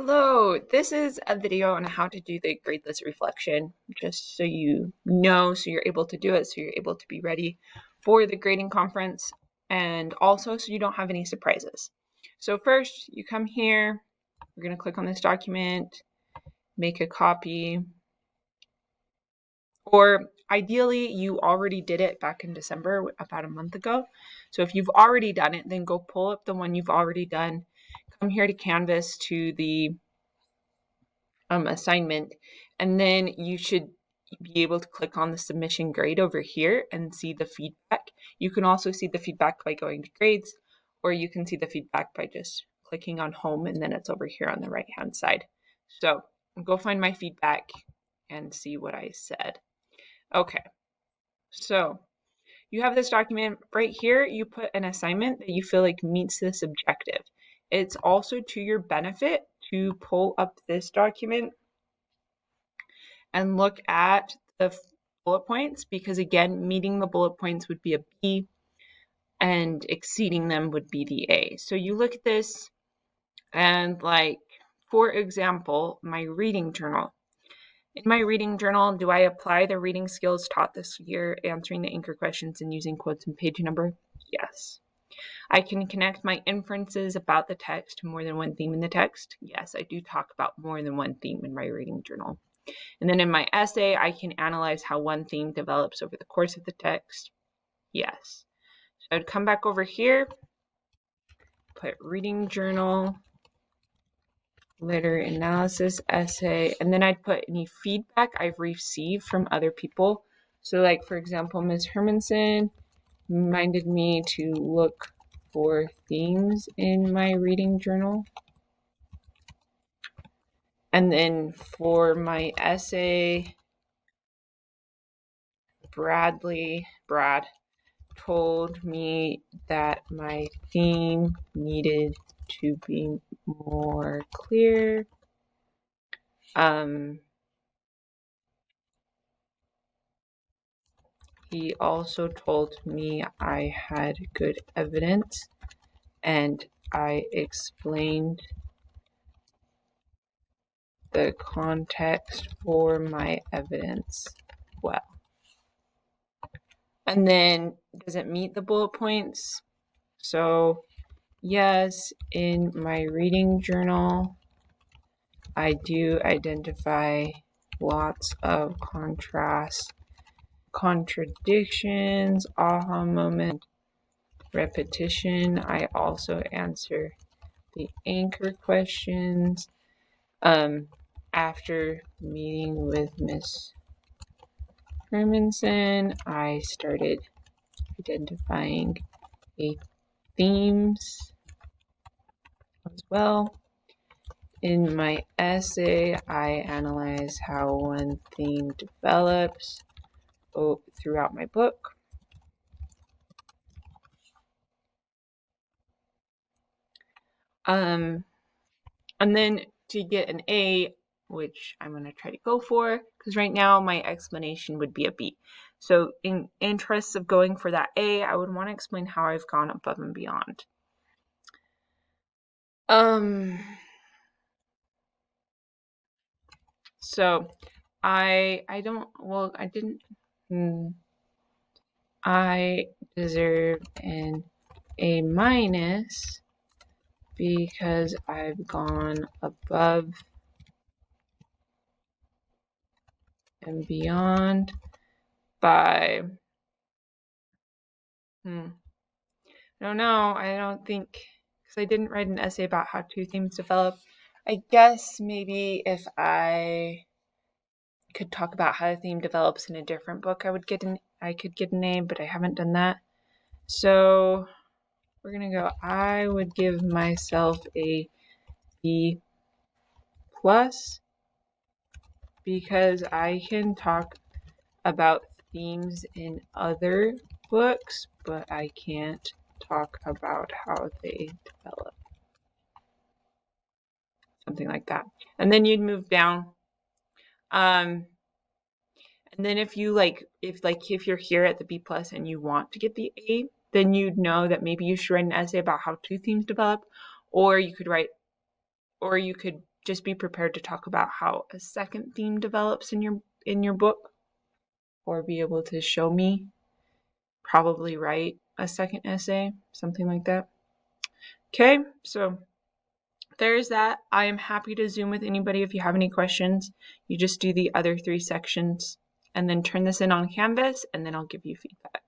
Hello, this is a video on how to do the gradeless reflection, just so you know, so you're able to do it, so you're able to be ready for the grading conference, and also so you don't have any surprises. So first, you come here, we're going to click on this document, make a copy, or ideally you already did it back in December, about a month ago. So if you've already done it, then go pull up the one you've already done, come here to Canvas to the assignment, and then you should be able to click on the submission grade over here and see the feedback. You can also see the feedback by going to grades, or you can see the feedback by just clicking on home, and then it's over here on the right hand side. So go find my feedback and see what I said. Okay, so you have this document right here. You put an assignment that you feel like meets this objective. It's also to your benefit to pull up this document and look at the bullet points, because again, meeting the bullet points would be a B and exceeding them would be the A. So you look at this and, like, for example, my reading journal. In my reading journal, do I apply the reading skills taught this year, answering the anchor questions and using quotes and page number? Yes. I can connect my inferences about the text to more than one theme in the text. Yes, I do talk about more than one theme in my reading journal. And then in my essay, I can analyze how one theme develops over the course of the text. Yes. So I'd come back over here, put reading journal, literary analysis, essay, and then I'd put any feedback I've received from other people. So, like, for example, Ms. Hermanson reminded me to look for themes in my reading journal. And then for my essay, Brad told me that my theme needed to be more clear. He also told me I had good evidence, and I explained the context for my evidence well. And then, does it meet the bullet points? So, yes, in my reading journal, I do identify lots of contradictions, aha moment, repetition. I also answer the anchor questions. After meeting with Miss Hermanson, I started identifying themes as well. In my essay, I analyze how one theme develops throughout my book. And then to get an A, which I'm going to try to go for, because right now my explanation would be a B. So in interests of going for that A, I would want to explain how I've gone above and beyond. So I deserve an A minus because I've gone above and beyond by, I don't know, I don't think, because I didn't write an essay about how two themes develop. I guess maybe if I could talk about how a theme develops in a different book, I could get an A, but I haven't done that. So we're gonna go, I would give myself a B plus because I can talk about themes in other books, but I can't talk about how they develop. Something like that. And then you'd move down. And then if you're here at the B plus and you want to get the A, then you'd know that maybe you should write an essay about how two themes develop, or you could just be prepared to talk about how a second theme develops in your book, or be able to show me, probably write a second essay, something like that. Okay, so there's that. I am happy to Zoom with anybody if you have any questions. You just do the other 3 sections and then turn this in on Canvas, and then I'll give you feedback.